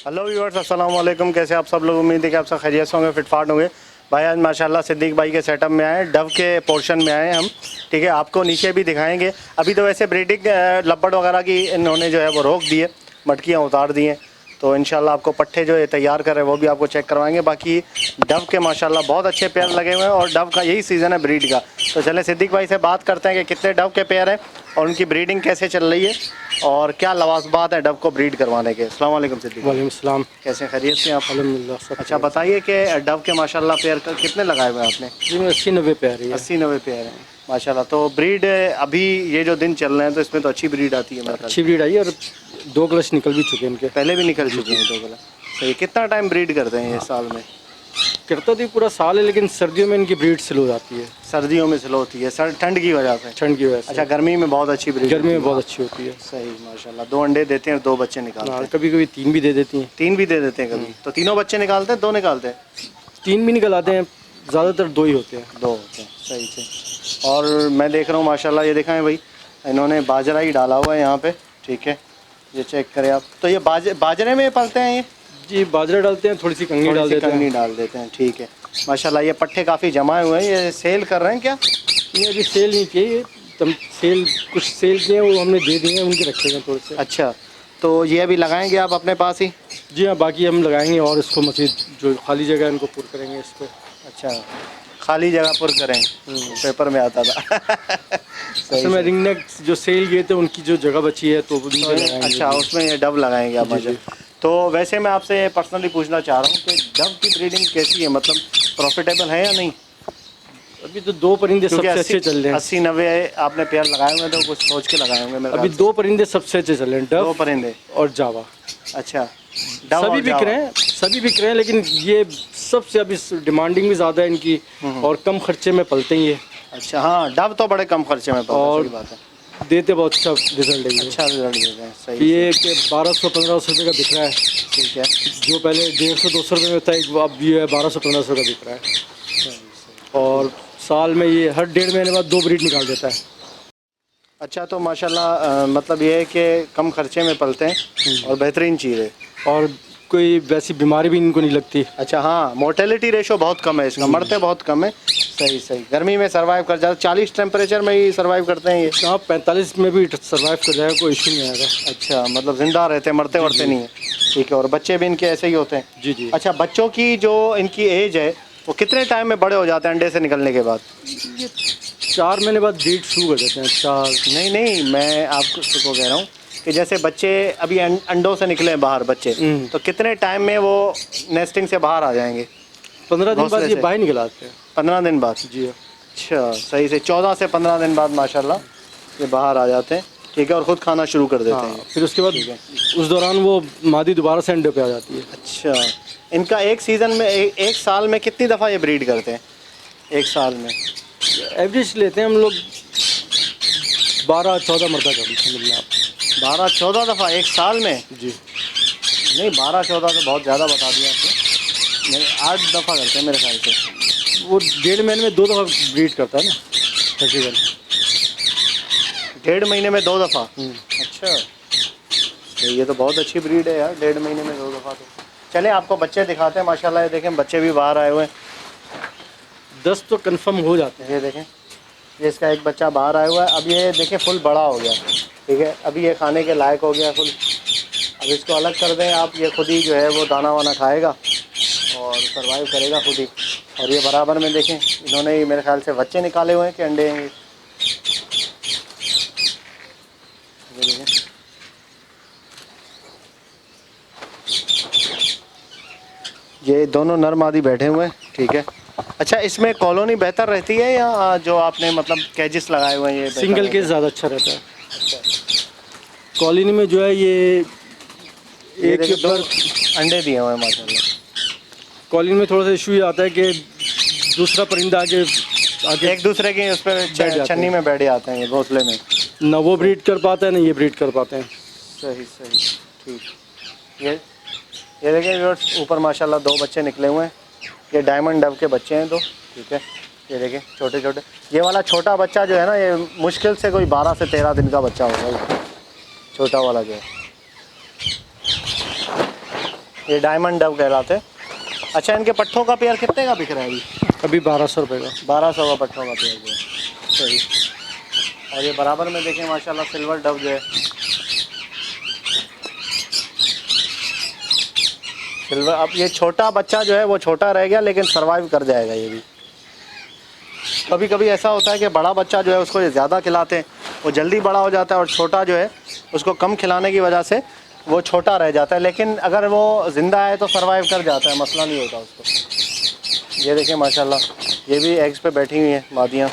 Hello viewers, अस्सलाम वालेकुम। कैसे आप सब लोग? उम्मीद है कि आप सब खैरियत से होंगे, फिटफाट होंगे। भाई आज माशाल्लाह सिद्दीक भाई के सेटअप में आए, डव के पोर्शन में आए हम। ठीक है, आपको नीचे भी दिखाएंगे। अभी तो वैसे ब्रीडिंग लपड़ वगैरह की इन्होंने जो है वो रोक दी है, मटकियाँ उतार दी हैं। तो इंशाल्लाह आपको पट्ठे जो है तैयार कर रहे हैं वो भी आपको चेक करवाएंगे। बाकी डव के माशाल्लाह बहुत अच्छे पेयर लगे हुए हैं और डव का यही सीज़न है ब्रीड का। तो चले सिद्दीक भाई से बात करते हैं कि कितने डव के पेयर हैं और उनकी ब्रीडिंग कैसे चल रही है और क्या लवाजबात है डव को ब्रीड करवाने के। अस्सलाम वालेकुम सिद्दीक। वालेकुम सलाम। कैसे खैरियत से आप? अल्हम्दुलिल्लाह सब। अच्छा बताइए कि डव के माशाल्लाह पेयर कितने लगाए हुए हैं आपने? जी मैं 80-90 पे आ रही है। 80-90 पेयर हैं माशाल्लाह। तो ब्रीड अभी ये जो दिन चल रहे हैं तो इसमें तो अच्छी ब्रीड आती है मेरे ख्याल से। अच्छी ब्रीड आई है और 2 क्लच निकल भी चुके हैं इनके। पहले भी निकल चुके हैं 2 गला। सही। कितना टाइम ब्रीड करते हैं ये साल में? करता तो पूरा साल है लेकिन सर्दियों में इनकी ब्रीड स्लो जाती है। सर्दियों में स्लो होती है सर, ठंड की वजह से? ठंड की वजह से। अच्छा, गर्मी में बहुत अच्छी ब्रीड? गर्मी में बहुत अच्छी होती है। सही माशाल्लाह। 2 अंडे देते हैं और 2 बच्चे निकालते हैं। कभी कभी 3 भी दे देती हैं। 3 भी दे देते हैं कभी? तो तीनों बच्चे निकालते हैं, 2 निकालते हैं? 3 भी निकल आते हैं, ज़्यादातर 2 ही होते हैं। 2 होते हैं। सही से। और मैं देख रहा हूँ माशाल्लाह, ये दिखाएं भाई, इन्होंने बाजरा ही डाला हुआ है यहाँ पे। ठीक है, ये चेक करें आप। तो ये बाजरे में पलते हैं ये? जी बाजरा डालते हैं, थोड़ी सी कंगी डाल देते हैं। ठीक है माशाल्लाह। ये पट्टे काफ़ी जमाए हुए हैं, ये सेल कर रहे हैं क्या? ये अभी सेल नहीं किए, कुछ सेल किए वो हमने दे दिए हैं, उनके रखे हैं थोड़े से। अच्छा, तो ये अभी लगाएंगे आप अपने पास ही? जी हाँ, बाकी हम लगाएंगे और इसको मज़ीद जो खाली जगह है उनको पूर करेंगे इसको। अच्छा, खाली जगह पर करें, पेपर में आता था। असल में रिंग नेक जो सेल गए थे उनकी जो जगह बची है तो अच्छा, उसमें ये डव लगाएंगे आप? जी। तो वैसे मैं आपसे पर्सनली पूछना चाह रहा हूँ कि डव की ब्रीडिंग कैसी है, मतलब प्रॉफिटेबल है या नहीं? अभी तो 2 परिंदे सबसे अच्छे चल रहे हैं। 80-90 आपने पेयर लगाए हुए, तो कुछ सोच के लगाए होंगे मेरे? अभी 2 परिंदे सबसे अच्छे चल रहे हैं, डव 2 परिंदे और जावा। अच्छा, सभी बिक रहे हैं लेकिन ये सबसे अभी डिमांडिंग भी ज़्यादा है इनकी और कम खर्चे में पलते हैं ये। अच्छा हाँ, डव तो बड़े कम खर्चे में पलते हैं, और सही बात है। देते बहुत अच्छा रिजल्ट है। अच्छा रिजल्ट देते हैं। सही। ये कि 1200-1500 रुपये का बिक रहा है। ठीक है। जो पहले 150-200 रुपये में था, अब ये है 1200-1500 का बिक रहा है। और साल में ये हर 1.5 महीने बाद 2 ब्रीड निकाल देता है। अच्छा, तो माशाल्लाह मतलब ये है कि कम खर्चे में पलते हैं और बेहतरीन चीज़ है और कोई वैसी बीमारी भी इनको नहीं लगती। अच्छा हाँ, मोर्टेलिटी रेशो बहुत कम है इसका, मरते बहुत कम है। सही सही। गर्मी में सर्वाइव कर जाते, 40 टेम्परेचर में ही सर्वाइव करते हैं ये? हाँ 45 में भी सर्वाइव कर जाएगा, कोई इशू नहीं आएगा। अच्छा, मतलब जिंदा रहते हैं, मरते वर्ते नहीं है। ठीक है। और बच्चे भी इनके ऐसे ही होते हैं? जी जी। अच्छा, बच्चों की जो इनकी एज है वो कितने टाइम में बड़े हो जाते हैं अंडे से निकलने के बाद? 4 महीने बाद ब्रीड शुरू कर देते हैं। 4 नहीं, मैं आपको कह रहा हूँ कि जैसे बच्चे अभी अंडों से निकले बाहर बच्चे, तो कितने टाइम में वो नेस्टिंग से बाहर आ जाएंगे? 15 दिन बाद ये बाहर निकल आते हैं। 15 दिन बाद? जी। अच्छा, सही से। 14 से 15 दिन बाद माशाल्लाह ये बाहर आ जाते हैं। ठीक है। और ख़ुद खाना शुरू कर देते हैं। फिर उसके बाद उस दौरान वो मादी दोबारा से अंडे पे आ जाती है। अच्छा, इनका एक सीज़न में एक साल में कितनी दफ़ा ये ब्रीड करते हैं? एक साल में एवरेज लेते हैं हम लोग 12-14 मरता कभी। 12-14 दफ़ा एक साल में? जी नहीं, 12-14 तो बहुत ज़्यादा बता दिया आपने। नहीं, 8 दफ़ा करते हैं मेरे ख्याल से। वो 1.5 महीने में 2 दफ़ा ब्रीड करता है ना तकरीबन। 1.5 महीने में 2 दफ़ा? अच्छा, ये तो बहुत अच्छी ब्रीड है यार, 1.5 महीने में 2 दफ़ा। तो चले आपको बच्चे दिखाते हैं। माशाल्लाह ये देखें, बच्चे भी बाहर आए हुए हैं। 10 तो कंफर्म हो जाते हैं। ये देखें, ये इसका एक बच्चा बाहर आया हुआ है। अब ये देखें फुल बड़ा हो गया। ठीक है, अभी ये खाने के लायक हो गया फुल। अब इसको अलग कर दें आप, ये खुद ही जो है वो दाना वाना खाएगा और सर्वाइव करेगा खुद ही। और ये बराबर में देखें, इन्होंने ही मेरे ख्याल से बच्चे निकाले हुए हैं कि अंडे हैं? ये देखें, ये दोनों नर मादी बैठे हुए हैं। ठीक है। अच्छा, इसमें कॉलोनी बेहतर रहती है या जो आपने मतलब कैजिस लगाए हुए हैं ये? सिंगल केज ज़्यादा अच्छा रहता है। कॉलोनी में जो है ये एक के ऊपर अंडे दिए हुए हैं माशाल्लाह। कॉलिंग में थोड़ा सा इशू ये आता है कि दूसरा परिंदा आगे आगे एक दूसरे की उस पर बैठ जाते छन्नी में बैठ जाते हैं ये घोंसले में। ना वो ब्रीड कर पाता है ना ये ब्रीड कर पाते हैं। सही सही ठीक। ये देखिए व्यूअर्स, ऊपर माशाल्लाह 2 बच्चे निकले हुए हैं। ये डायमंड डव के बच्चे हैं 2, ठीक है। ये देखिए छोटे छोटे, ये वाला छोटा बच्चा जो है ना, ये मुश्किल से कोई 12 से 13 दिन का बच्चा होगा ये छोटा वाला जो है। ये डायमंड डव कहलाते हैं। अच्छा, इनके पट्ठों का पेयर कितने का बिक रहा है अभी? अभी 1200 रुपये का। 1200 का पट्ठों का पेयर जो है। सही। और ये बराबर में देखें माशाल्लाह सिल्वर डव जो है, सिल्वर। अब ये छोटा बच्चा जो है वो छोटा रह गया, लेकिन सरवाइव कर जाएगा ये भी। कभी कभी ऐसा होता है कि बड़ा बच्चा जो है उसको ये ज़्यादा खिलाते हैं, वो जल्दी बड़ा हो जाता है, और छोटा जो है उसको कम खिलाने की वजह से वो छोटा रह जाता है। लेकिन अगर वो ज़िंदा है तो सरवाइव कर जाता है, मसला नहीं होता उसको। ये देखिए माशाल्लाह, ये भी एग्स पे बैठी हुई हैं मादियाँ,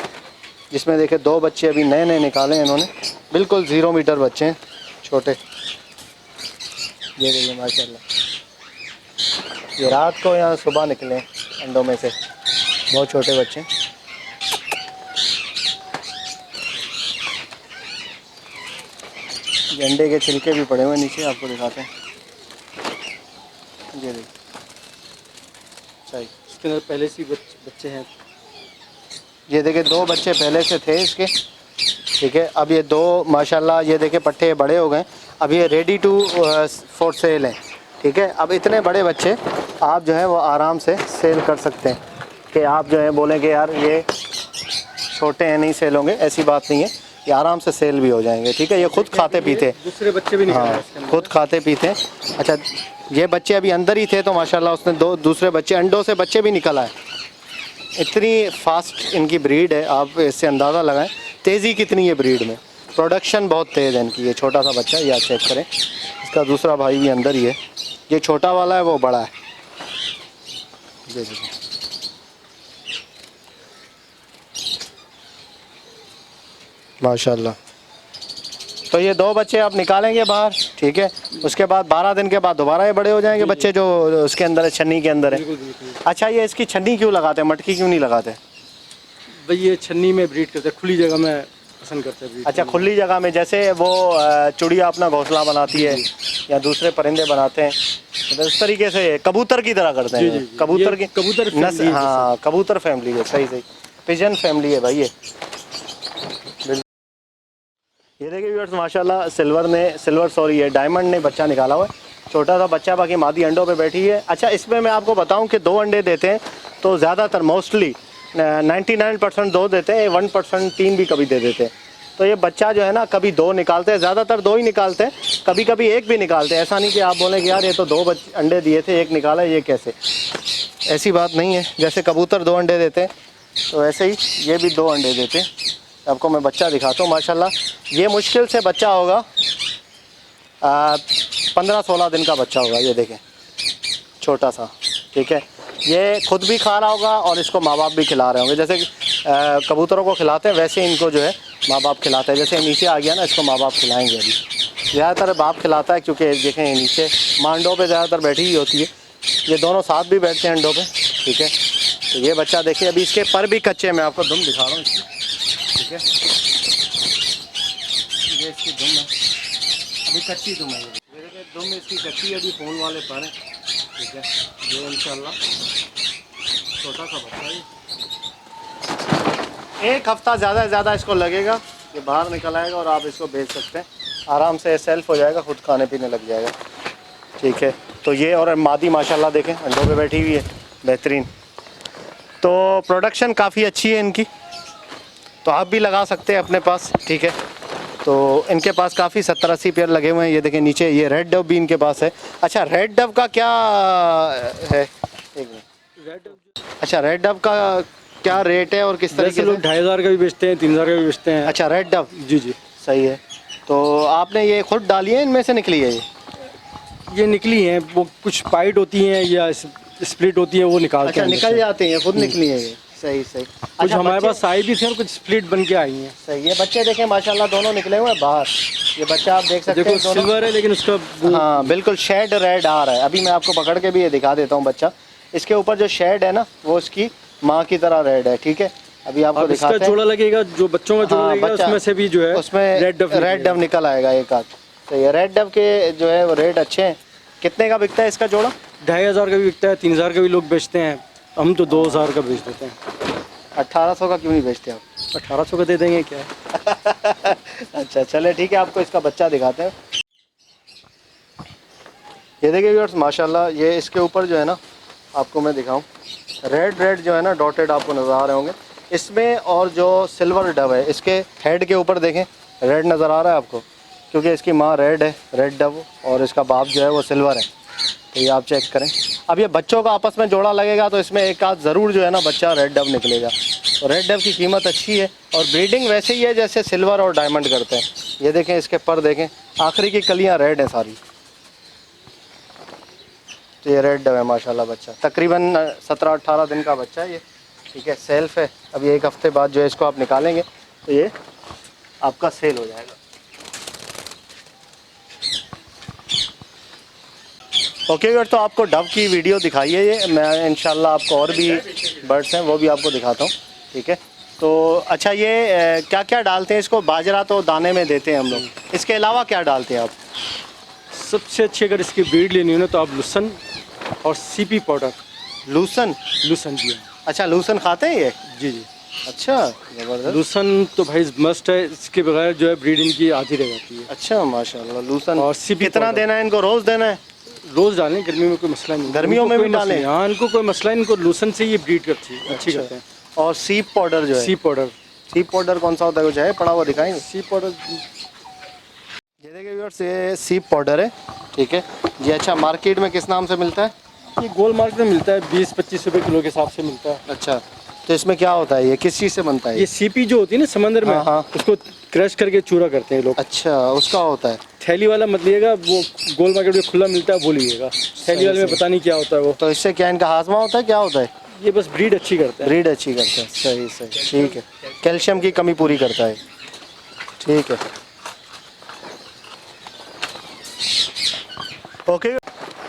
जिसमें देखे 2 बच्चे अभी नए नए निकाले हैं इन्होंने, बिल्कुल 0 मीटर बच्चे हैं छोटे। ये देखिए माशाल्लाह, ये रात को या सुबह निकले अंडों में से, बहुत छोटे बच्चे। ये अंडे के छिलके भी पड़े हुए नीचे, आपको दिखाते हैं। ये देखिए सही, इसके अंदर पहले से ही बच्चे हैं। ये देखिए 2 बच्चे पहले से थे इसके, ठीक है। अब ये 2 माशाल्लाह, ये देखिए पट्टे बड़े हो गए, अब ये रेडी टू फॉर सेल हैं, ठीक है। अब इतने बड़े बच्चे आप जो है वो आराम से सेल कर सकते हैं, कि आप जो है बोलें कि यार ये छोटे हैं नहीं सेल होंगे, ऐसी बात नहीं है, ये आराम से सेल भी हो जाएंगे, ठीक है। ये खुद खाते पीते, दूसरे बच्चे भी निकाले हैं इसके हाँ अंदर। खुद खाते पीते हैं। अच्छा, ये बच्चे अभी अंदर ही थे तो माशाल्लाह उसने 2 दूसरे बच्चे, अंडों से बच्चे भी निकल आए। इतनी फास्ट इनकी ब्रीड है, आप इससे अंदाज़ा लगाएं तेज़ी कितनी है ब्रीड में। प्रोडक्शन बहुत तेज़ है इनकी। ये छोटा सा बच्चा, ये आप चेक करें, इसका दूसरा भाई भी अंदर ही है। ये छोटा वाला है, वो बड़ा है। ये देखिए माशाल्लाह। तो ये 2 बच्चे आप निकालेंगे बाहर, ठीक है। उसके बाद 12 दिन के बाद दोबारा ये बड़े हो जाएंगे बच्चे, जो उसके अंदर है, छन्नी के अंदर है। बिल्कुल बिल्कुल। अच्छा, ये इसकी छन्नी क्यों लगाते हैं, मटकी क्यों नहीं लगाते? भाई ये छन्नी में ब्रीड करते हैं, खुली जगह में पसंद करते हैं ब्रीड। अच्छा, खुली जगह में, जैसे वो चिड़िया अपना घोंसला बनाती है या दूसरे परिंदे बनाते हैं, मतलब इस तरीके से कबूतर की तरह करते हैं। कबूतर की कबूतर नस्ल, हाँ कबूतर फैमिली है। सही सही, पिजन फैमिली है भाई ये। ये देखिए व्यूअर्स माशाल्लाह, ये डायमंड ने बच्चा निकाला हुआ है, छोटा सा बच्चा, बाकी मादी अंडों पे बैठी है। अच्छा, इसमें मैं आपको बताऊं कि 2 अंडे देते हैं, तो ज़्यादातर मोस्टली 99% 2 देते हैं, 1% 3 भी कभी दे देते हैं। तो ये बच्चा जो है ना, कभी 2 निकालते हैं, ज़्यादातर 2 ही निकालते हैं, कभी कभी 1 भी निकालते हैं। ऐसा नहीं कि आप बोलें कि यार ये तो 2 अंडे दिए थे 1 निकाला, ये कैसे, ऐसी बात नहीं है। जैसे कबूतर 2 अंडे देते हैं, तो ऐसे ही ये भी 2 अंडे देते हैं। आपको मैं बच्चा दिखाता हूँ माशाल्लाह, ये मुश्किल से बच्चा होगा 15-16 दिन का बच्चा होगा। ये देखें छोटा सा, ठीक है। ये खुद भी खा रहा होगा और इसको माँ बाप भी खिला रहे होंगे, जैसे कबूतरों को खिलाते हैं वैसे इनको जो है माँ बाप खिलाते हैं। जैसे नीचे आ गया ना, इसको माँ बाप खिलाएंगे अभी। ज़्यादातर बाप खिलाता है, क्योंकि देखें नीचे माँ अंडों पर ज़्यादातर बैठी ही होती है, ये दोनों साथ भी बैठते हैं अंडों पर, ठीक है। तो ये बच्चा देखिए, अभी इसके पर भी कच्चे, मैं आपको दुम दिखा रहा हूँ इसकी, ठीक है। ये इसकी दुम है, अभी कच्ची दुम है। ये देखिए दुम इसकी कच्ची, अभी फोन वाले पर है, ठीक है। ये इंशाल्लाह छोटा सा बच्चा है, 1 हफ्ता ज़्यादा से ज़्यादा इसको लगेगा, ये बाहर निकल आएगा और आप इसको बेच सकते हैं आराम से, सेल्फ हो जाएगा, खुद खाने पीने लग जाएगा, ठीक है। तो ये, और मादी माशाल्लाह देखें अंडों पे बैठी हुई है, बेहतरीन। तो प्रोडक्शन काफ़ी अच्छी है इनकी, तो आप भी लगा सकते हैं अपने पास, ठीक है। तो इनके पास काफ़ी 70-80 पेयर लगे हुए हैं। ये देखें नीचे, ये रेड डव भी इनके पास है। अच्छा, रेड डव का क्या है, एक मिनट। अच्छा, रेड डव का क्या रेट है और किस तरीके से? लोग 2500 का भी बेचते हैं, 3000 का भी बेचते हैं। अच्छा, रेड डव, जी जी सही है। तो आपने ये खुद डाली है, इनमें से निकली है? ये निकली हैं, वो कुछ पाइट होती हैं या स्प्लिट होती है, वो निकालते हैं। अच्छा, निकल जाते हैं, खुद निकली है ये, सही सही। कुछ हमारे पास आई भी थी और कुछ स्प्लिट बन के आई हैं। सही। ये बच्चे देखें माशाल्लाह दोनों निकले हुए हैं बाहर। ये बच्चा आप देख सकते हैं, सिल्वर है लेकिन उसका हाँ बिल्कुल शेड रेड आ रहा है। अभी मैं आपको पकड़ के भी ये दिखा देता हूँ बच्चा, इसके ऊपर जो शेड है ना वो इसकी माँ की तरह रेड है, ठीक है। अभी आपको अब इसका दिखाते हैं। जोड़ा लगेगा, जो बच्चों का जोड़ा हाँ, लगेगा बच्चा- उसमें से भी जो है उसमें रेड डव निकल आएगा एक आध। तो ये रेड डव के जो है वो रेट अच्छे हैं। कितने का बिकता है इसका जोड़ा? 2500 का भी बिकता है, 3000 का भी लोग बेचते हैं, हम तो 2000 का बेच देते हैं। 1800 का क्यों नहीं बेचते आप? 1800 का दे देंगे क्या है। अच्छा चले ठीक है, आपको इसका बच्चा दिखाते हैं। ये देखिए व्यूअर्स, माशाल्लाह ये इसके ऊपर जो है ना, आपको मैं दिखाऊं, रेड जो है ना डॉटेड आपको नज़र आ रहे होंगे इसमें। और जो सिल्वर डव है इसके हेड के ऊपर देखें, रेड नज़र आ रहा है आपको, क्योंकि इसकी माँ रेड है, रेड डव, और इसका बाप जो है वो सिल्वर है। तो ये आप चेक करें। अब ये बच्चों का आपस में जोड़ा लगेगा तो इसमें एक आध ज़रूर जो है ना बच्चा रेड डव निकलेगा। तो रेड डव की कीमत अच्छी है और ब्रीडिंग वैसे ही है जैसे सिल्वर और डायमंड करते हैं। ये देखें इसके पर देखें, आखिरी की कलियाँ रेड हैं सारी। तो ये रेड डव है माशाल्लाह बच्चा, तकरीबन 17-18 दिन का बच्चा है ये, ठीक है। सेल्फ है, अभी एक हफ्ते बाद जो है इसको आप निकालेंगे तो ये आपका सेल हो जाएगा। ओके व्यूअर्स, तो आपको डव की वीडियो दिखाई है ये, मैं इंशाल्लाह आपको और भी बर्ड्स हैं वो भी आपको दिखाता हूँ, ठीक है। तो अच्छा ये क्या क्या डालते हैं इसको? बाजरा तो दाने में देते हैं हम लोग, इसके अलावा क्या डालते हैं आप? सबसे अच्छी अगर इसकी ब्रीड लेनी हो ना तो आप लूसन और सीपी पाउडर। लूसन? लूसन जी हाँ। अच्छा लूसन खाते हैं ये? जी जी, अच्छा ज़बरदस्त। लूसन तो भाई मस्ट है, इसके बगैर जो है ब्रीड इनकी आधी रह जाती है। अच्छा माशाल्लाह लूसन। और सीपी कितना पाउडर। देना है इनको? रोज़ देना है? रोज़ डालें, गर्मी में कोई मसला नहीं। गर्मियों इनको में कोई भी मसला डालें? नहीं। हाँ, इनको कोई मसला नहीं, इनको लूसन से ये ब्रीड करती है, अच्छी अच्छा। करते हैं। और सीप पाउडर जो है, सी पाउडर। सीप पाउडर कौन सा होता है, कुछ है पड़ा हुआ दिखाएंगे? सी पाउडर ये देखिए व्यूअर्स, ये सीप पाउडर है, ठीक है जी। अच्छा मार्केट में किस नाम से मिलता है? ये गोल मार्केट में मिलता है, 20-25 रुपए किलो के हिसाब से मिलता है। अच्छा, तो इसमें क्या होता है, ये किस चीज़ से बनता है ये सीपी जो होती है ना समंदर में, हाँ, हाँ। उसको क्रश करके चूरा करते हैं लोग। अच्छा उसका होता है। थैली वाला मत लिएगा, वो गोल मार्केट में खुला मिलता है वो लीजिएगा। थैली वाले में पता नहीं क्या होता है वो। तो इससे क्या इनका हाजमा होता है, क्या होता है? ये बस ब्रीड अच्छी करता है। ब्रीड अच्छी करता है, सही सही, ठीक है। कैल्शियम की कमी पूरी करता है, ठीक है। ओके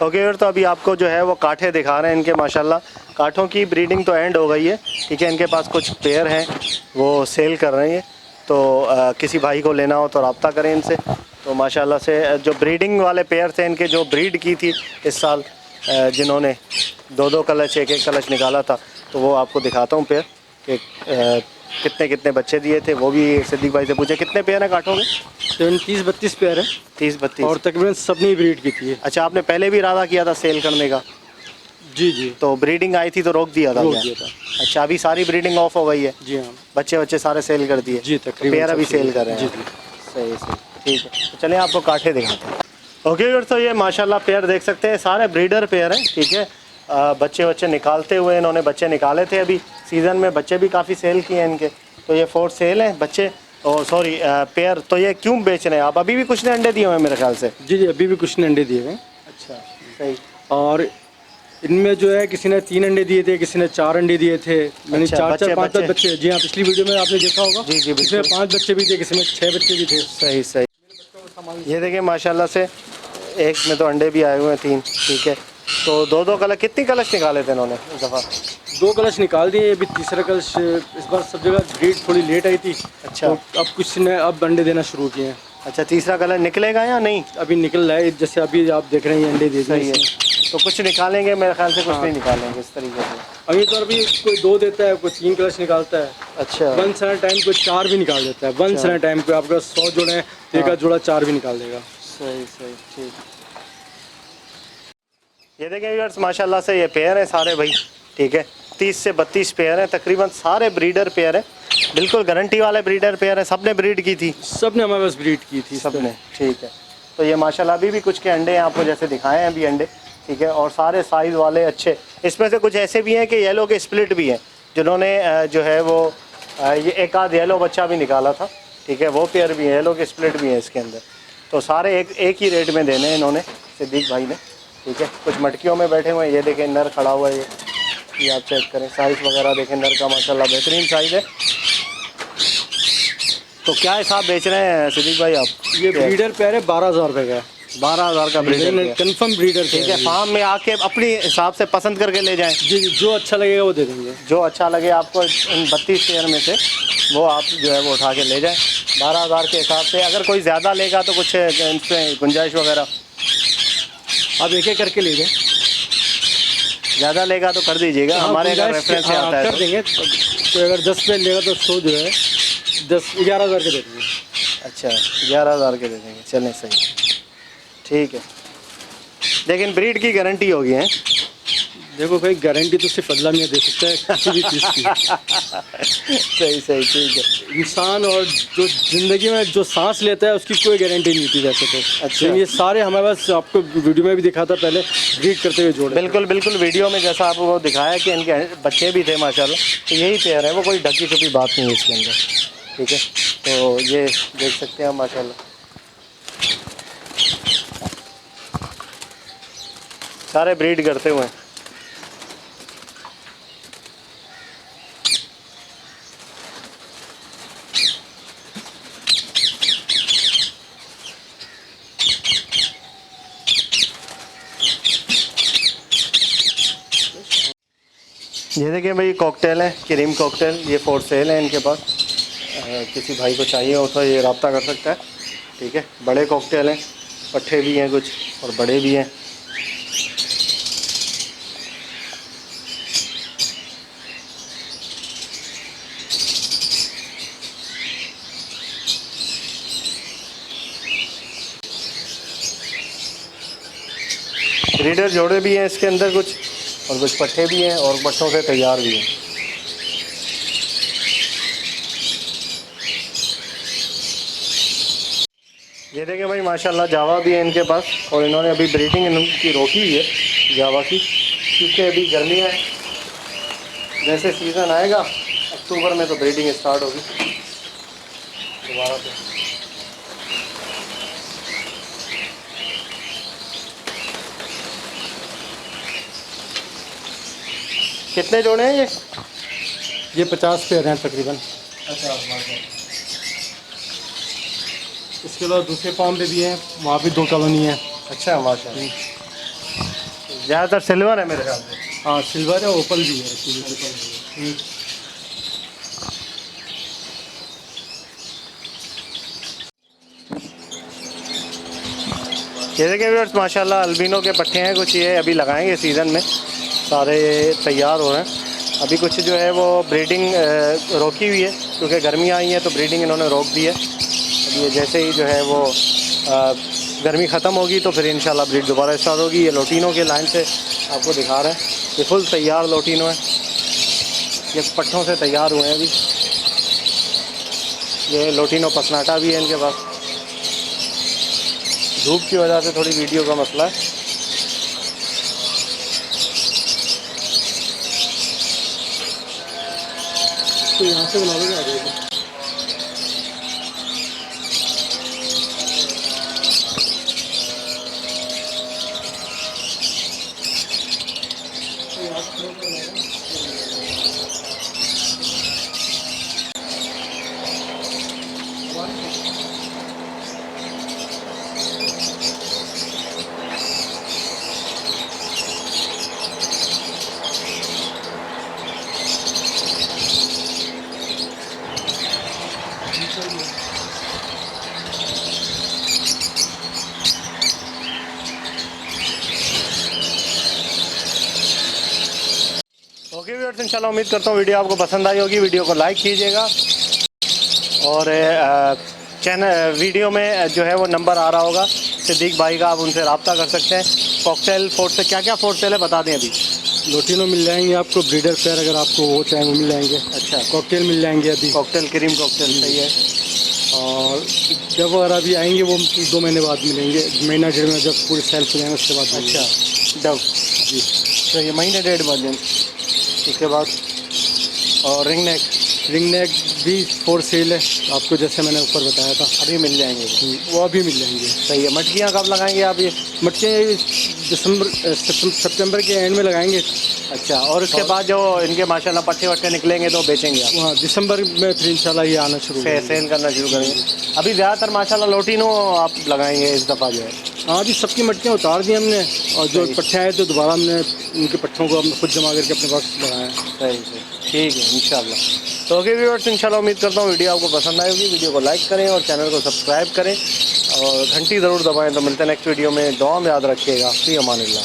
ओके, तो अभी आपको जो है वो काठे दिखा रहे हैं इनके। माशाल्लाह काठों की ब्रीडिंग तो एंड हो गई है, ठीक है। इनके पास कुछ पेयर हैं वो सेल कर रहे हैं, तो किसी भाई को लेना हो तो रब्ता करें इनसे। तो माशाल्लाह से जो ब्रीडिंग वाले पेयर थे इनके, जो ब्रीड की थी इस साल, जिन्होंने 2-2 कलच 1-1 कलच निकाला था, तो वो आपको दिखाता हूँ पेयर कि कितने कितने बच्चे दिए थे। वो भी सिद्दीक भाई से पूछे कितने पेयर हैं काठों के? 30-32 पेयर है 30-32 और तकरीबन सबने ब्रीड की थी। अच्छा, आपने पहले भी इरादा किया था सेल करने का? जी जी, तो ब्रीडिंग आई थी तो रोक दिया था? रोक क्या? दिया था। अच्छा, अभी सारी ब्रीडिंग ऑफ हो गई है? जी हाँ बच्चे सारे सेल कर दिए? जी, तकरीबन पेयर अभी सब सेल कर रहे जी हैं? जी। सही सही, ठीक है। तो चलिए आपको काठे दिखाते हैं। ओके व्यूअर्स, तो ये माशाल्लाह पेयर देख सकते हैं, सारे ब्रीडर पेयर हैं, ठीक है। बच्चे निकालते हुए इन्होंने बच्चे निकाले थे, अभी सीज़न में बच्चे भी काफ़ी सेल किए हैं इनके। तो ये 4 सेल हैं बच्चे, और सॉरी पेयर। तो ये क्यों बेच रहे हैं आप? अभी भी कुछ ने अंडे दिए हुए हैं मेरे ख्याल से। जी जी, अभी भी कुछ ने अंडे दिए हुए हैं। अच्छा सही। और इनमें जो है किसी ने 3 अंडे दिए थे, किसी ने 4 अंडे दिए थे, मैंने अच्छा, 4-4 5-5 बच्चे। बच्चे। जी हाँ, पिछली वीडियो में आपने देखा होगा। जी, जी, इसमें बिल्कुल। 5 बच्चे भी थे, किसी में 6 बच्चे भी थे। सही सही। ये देखिए माशाल्लाह से एक में तो अंडे भी आए हुए हैं 3, ठीक है। तो 2-2 कलश, कितनी कलश निकाले थे इन्होंने इस दफ़ा? 2 कलश निकाल दिए, अभी तीसरा कलश इस बार सब जगह ब्रीड थोड़ी लेट आई थी। अच्छा। तो अब कुछ ने अब अंडे देना शुरू किए हैं। अच्छा, तीसरा कलश निकलेगा या नहीं? अभी निकल रहा है, जैसे अभी आप देख रहे हैं ये अंडे दे दिए सही है। इसने। तो कुछ निकालेंगे मेरे ख्याल से, कुछ हाँ। नहीं निकालेंगे इस तरीके से। अभी तो अभी कोई 2 देता है, कोई 3 कलश निकालता है। अच्छा वंस एट टाइम कोई 4 भी निकाल देता है। वंस एट टाइम पे आपका 100 जोड़े हैं तो एक आध जोड़ा 4 भी निकाल देगा। सही सही, ठीक। ये देखें व्यूअर्स, माशाल्लाह से ये पेयर है सारे भाई, ठीक है। 30 से 32 पेयर हैं, तकरीबन सारे ब्रीडर पेयर हैं, बिल्कुल गारंटी वाले ब्रीडर पेयर हैं। सबने ब्रीड की थी? सब ने हमारे पास ब्रीड की थी। सबने, ठीक है। तो ये माशाल्लाह अभी भी कुछ के अंडे हैं, आपको जैसे दिखाए हैं अभी अंडे, ठीक है। और सारे साइज़ वाले अच्छे। इसमें से कुछ ऐसे भी हैं कि येलो के स्प्लिट भी हैं, जिन्होंने जो है वो ये एक आध येलो बच्चा भी निकाला था, ठीक है। वो पेयर भी है, येलो के स्प्लिट भी हैं इसके अंदर। तो सारे एक ही रेट में देने हैं इन्होंने, सिद्दीक भाई ने, ठीक है। कुछ मटकियों में बैठे हुए हैं, ये देखें नर खड़ा हुआ है, ये आप चेक करें, साइज़ वगैरह देखें नर का, माशाल्लाह बेहतरीन साइज़ है। तो क्या हिसाब बेच रहे हैं सिद्दीक भाई आप? ये ब्रीडर पेयर है 12,000 रुपये का। 12,000 का ब्रीडर है। कंफर्म ब्रीडर ठीक है, फार्म में आके अपने हिसाब से पसंद करके ले जाएं। जी जी, जो अच्छा लगेगा वो दे देंगे। जो अच्छा लगे आपको इन 32 पेयर में से वो आप जो है वो उठा के ले जाएं 12,000 के हिसाब से। अगर कोई ज़्यादा लेगा तो कुछ इसमें गुंजाइश वगैरह आप एक एक करके ले जाएं। ज़्यादा लेगा तो कर दीजिएगा, हाँ, हमारे अगर गुंजाइश रेफरेंस से आता है कर तो। देंगे। तो अगर 10 पेयर लेगा तो 100 जो है 11,000 के दे देंगे। अच्छा, 11,000 के दे देंगे, चलें सही, ठीक है। लेकिन ब्रीड की गारंटी होगी है। देखो भाई, गारंटी तो सिर्फ अल्लाह मियां दे सकता है किसी भी चीज़ की। सही सही, ठीक है। इंसान और जो ज़िंदगी में जो सांस लेता है उसकी कोई गारंटी नहीं होती वैसे तो। अच्छा। लेकिन ये सारे हमारे पास, आपको वीडियो में भी दिखा था पहले, ब्रीड करते हुए जोड़े। बिल्कुल बिल्कुल, वीडियो में जैसा आपको वो दिखाया कि इनके बच्चे भी थे माशाल्लाह, तो यही पेयर है, वो कोई ढकी छुपी बात नहीं है इसके अंदर। ठीक है, तो ये देख सकते हैं माशाल्लाह सारे ब्रीड करते हुए हैं। ये देखिए भाई, कॉकटेल है, क्रीम कॉकटेल, ये फॉर सेल है इनके पास। किसी भाई को चाहिए हो तो ये रब्ता कर सकता है। ठीक है, बड़े कॉकटेल हैं, पट्ठे भी हैं कुछ और बड़े भी हैं। ब्रीडर जोड़े भी हैं इसके अंदर कुछ, और कुछ पट्ठे भी हैं और पट्ठों से तैयार भी हैं। ये देखें भाई, माशाल्लाह जावा भी है इनके पास, और इन्होंने अभी ब्रीडिंग इनकी रोकी हुई है जावा की, क्योंकि अभी गर्मियाँ हैं। जैसे सीज़न आएगा अक्टूबर में तो ब्रीडिंग स्टार्ट होगी दोबारा से। कितने जोड़े हैं ये 50 पेयर हैं तकरीबन। अच्छा, इसके अलावा दूसरे फार्म पे भी हैं, वहाँ भी 2 कॉलोनी है। अच्छा माशाल्लाह, ज़्यादातर सिल्वर है मेरे ख्याल से। हाँ, सिल्वर है, ओपल भी है। ये देखिए व्यूअर्स, माशाल्लाह अल्बिनो के पट्टे हैं कुछ, ये अभी लगाएंगे सीज़न में, सारे तैयार हो रहे हैं। अभी कुछ जो है वो ब्रीडिंग रोकी हुई है, क्योंकि गर्मियाँ आई हैं तो ब्रीडिंग इन्होंने रोक दी है। अब ये जैसे ही जो है वो गर्मी ख़त्म होगी तो फिर इंशाल्लाह ब्रीड दोबारा स्टार्ट होगी। ये लोटिनो के लाइन से आपको दिखा रहे हैं, ये फुल तैयार लोटिनो है, ये पट्टों से तैयार हुए हैं अभी। ये लोटिनो पसनाटा भी है इनके पास। धूप की वजह से थोड़ी वीडियो का मसला है। तो यहाँ से बना लोगे, आ जाएगा। ओके व्यूअर्स, इंशाल्लाह उम्मीद करता हूँ वीडियो आपको पसंद आई होगी। वीडियो को लाइक कीजिएगा, और चैनल वीडियो में जो है वो नंबर आ रहा होगा सिद्दीक भाई का, आप उनसे रब्ता कर सकते हैं। कॉकटेल फोर्ट से क्या क्या फोर्ट सेल है बता दें अभी। लोटिनो मिल जाएंगे आपको, ब्रीडर पेयर अगर आपको वो चाहें वो मिल जाएंगे। अच्छा, कॉकटेल मिल जाएंगे अभी, कॉकटेल क्रीम कॉकटेल सही है। और जब वगैरह भी आएंगे वो 2 महीने बाद मिलेंगे, महीना 1.5 महीना जब पूरे सेल हो जाएंगे उसके बाद। अच्छा, डव जी, तो ये महीने 1.5 बाद दिन उसके बाद। और रिंग नेक भी फॉर सेल है आपको, जैसे मैंने ऊपर बताया था, अभी मिल जाएंगे वो अभी मिल जाएंगे। सही है। मटकियाँ कब लगाएंगे आप ये? मटके सितंबर के एंड में लगाएंगे, अच्छा, और उसके बाद जो इनके माशाल्लाह पट्टे वट्टे निकलेंगे तो बेचेंगे आप? वहाँ दिसंबर में फिर इंशाल्लाह ये आना शुरू होगा। सेल करना शुरू करेंगे। अभी ज़्यादातर माशाल्लाह लोटिनो आप लगाएंगे इस दफ़ा जो है? हाँ, अभी सबकी मटकियाँ उतार दी हमने, और जो सही। पट्टे आए तो दोबारा हमने उनके पट्टों को हमने खुद जमा करके अपने पास लगाया है। सही, ठीक है इंशाल्लाह। तो ओके व्यूअर्स, इंशाल्लाह उम्मीद करता हूँ वीडियो आपको पसंद आएगी। वीडियो को लाइक करें और चैनल को सब्सक्राइब करें और घंटी ज़रूर दबाएं। तो मिलते हैं नेक्स्ट वीडियो में। दुआ में याद रखिएगा। फ़ी अमानिल्लाह।